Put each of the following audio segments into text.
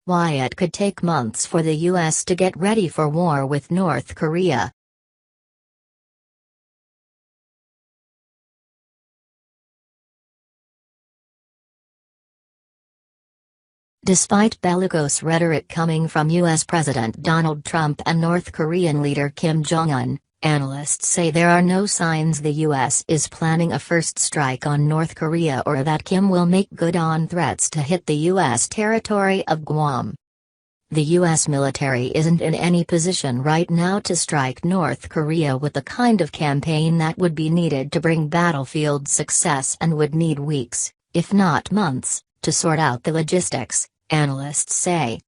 why it could take months for the U.S. to get ready for war with North Korea. Despite bellicose rhetoric coming from U.S. President Donald Trump and North Korean leader Kim Jong-un, analysts say there are no signs the U.S. is planning a first strike on North Korea or that Kim will make good on threats to hit the U.S. territory of Guam. The U.S. military isn't in any position right now to strike North Korea with the kind of campaign that would be needed to bring battlefield success and would need weeks, if not months, to sort out the logistics, analysts say.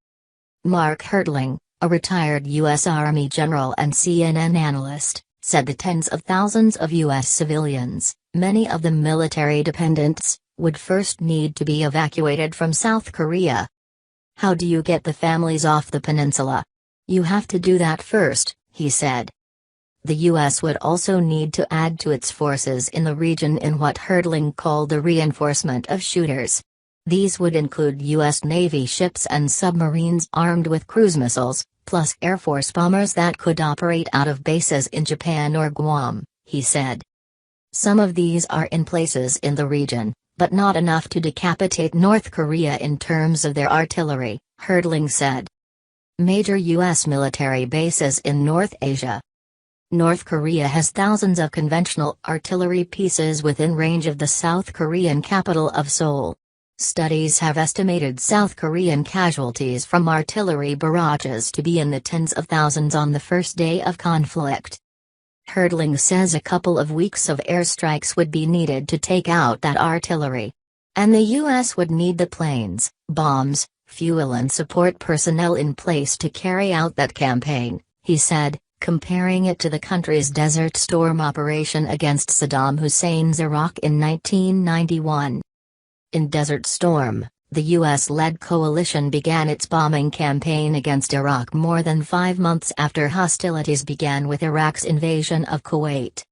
Mark Hertling, a retired U.S. Army general and CNN analyst, said the tens of thousands of U.S. civilians, many of them military dependents, would first need to be evacuated from South Korea. How do you get the families off the peninsula? You have to do that first, he said. The U.S. would also need to add to its forces in the region in what Hertling called the reinforcement of shooters. These would include U.S. Navy ships and submarines armed with cruise missiles, plus Air Force bombers that could operate out of bases in Japan or Guam, he said. Some of these are in places in the region, but not enough to decapitate North Korea in terms of their artillery, Hertling said. Major U.S. military bases in North Asia. North Korea has thousands of conventional artillery pieces within range of the South Korean capital of Seoul. Studies have estimated South Korean casualties from artillery barrages to be in the tens of thousands on the first day of conflict. Hertling says a couple of weeks of airstrikes would be needed to take out that artillery. And the U.S. would need the planes, bombs, fuel and support personnel in place to carry out that campaign, he said, comparing it to the country's Desert Storm operation against Saddam Hussein's Iraq in 1991. In Desert Storm, the U.S.-led coalition began its bombing campaign against Iraq more than 5 months after hostilities began with Iraq's invasion of Kuwait.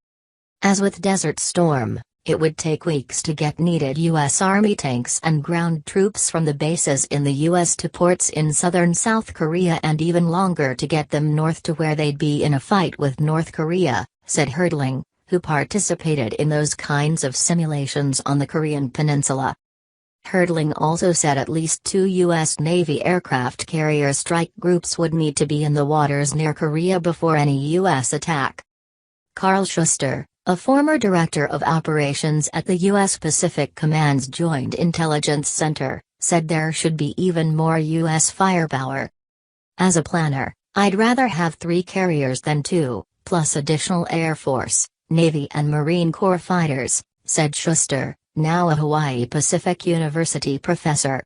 As with Desert Storm, it would take weeks to get needed U.S. Army tanks and ground troops from the bases in the U.S. to ports in southern South Korea and even longer to get them north to where they'd be in a fight with North Korea, said Hertling, who participated in those kinds of simulations on the Korean peninsula. Hertling also said at least 2 U.S. Navy aircraft carrier strike groups would need to be in the waters near Korea before any U.S. attack. Carl Schuster, a former director of operations at the U.S. Pacific Command's Joint Intelligence Center, said there should be even more U.S. firepower. As a planner, I'd rather have 3 carriers than 2, plus additional Air Force, Navy and Marine Corps fighters, said Schuster, now a Hawaii Pacific University professor.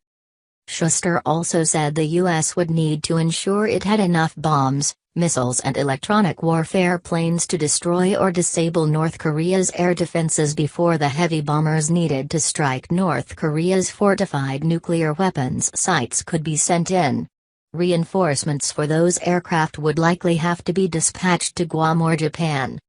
Schuster also said the U.S. would need to ensure it had enough bombs, missiles and electronic warfare planes to destroy or disable North Korea's air defenses before the heavy bombers needed to strike North Korea's fortified nuclear weapons sites could be sent in. Reinforcements for those aircraft would likely have to be dispatched to Guam or Japan.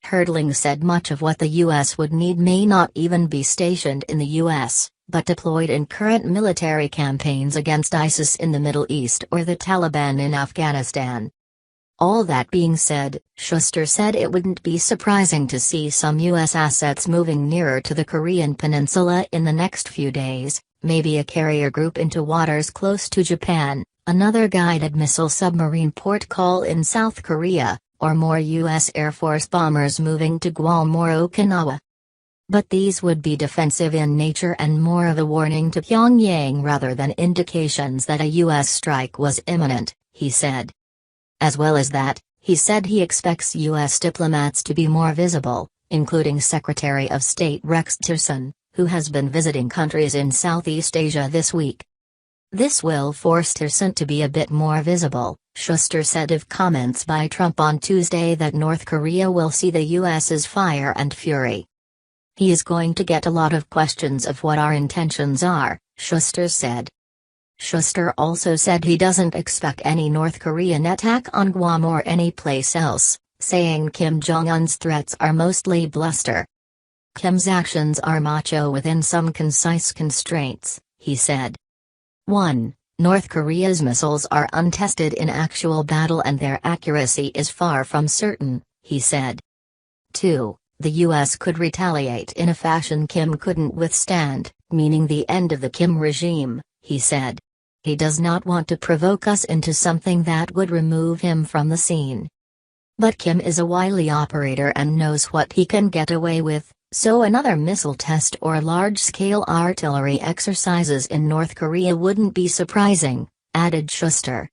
Hertling said much of what the U.S. would need may not even be stationed in the U.S., but deployed in current military campaigns against ISIS in the Middle East or the Taliban in Afghanistan. All that being said, Schuster said it wouldn't be surprising to see some U.S. assets moving nearer to the Korean peninsula in the next few days, maybe a carrier group into waters close to Japan, another guided missile submarine port call in South Korea, or more U.S. Air Force bombers moving to Guam or Okinawa. But these would be defensive in nature and more of a warning to Pyongyang rather than indications that a U.S. strike was imminent, he said. As well as that, he said he expects U.S. diplomats to be more visible, including Secretary of State Rex Tillerson, who has been visiting countries in Southeast Asia this week. This will force Tillerson to be a bit more visible, Schuster said of comments by Trump on Tuesday that North Korea will see the U.S.'s fire and fury. He is going to get a lot of questions of what our intentions are, Schuster said. Schuster also said he doesn't expect any North Korean attack on Guam or any place else, saying Kim Jong-un's threats are mostly bluster. Kim's actions are macho within some concise constraints, he said. 1. North Korea's missiles are untested in actual battle and their accuracy is far from certain, he said. 2. The US could retaliate in a fashion Kim couldn't withstand, meaning the end of the Kim regime, he said. He does not want to provoke us into something that would remove him from the scene. But Kim is a wily operator and knows what he can get away with, so another missile test or large-scale artillery exercises in North Korea wouldn't be surprising, added Schuster.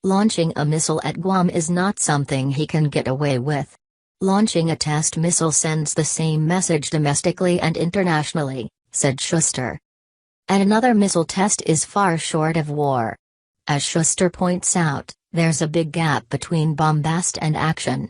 Launching a missile at Guam is not something he can get away with. Launching a test missile sends the same message domestically and internationally, said Schuster. And another missile test is far short of war. As Schuster points out, there's a big gap between bombast and action.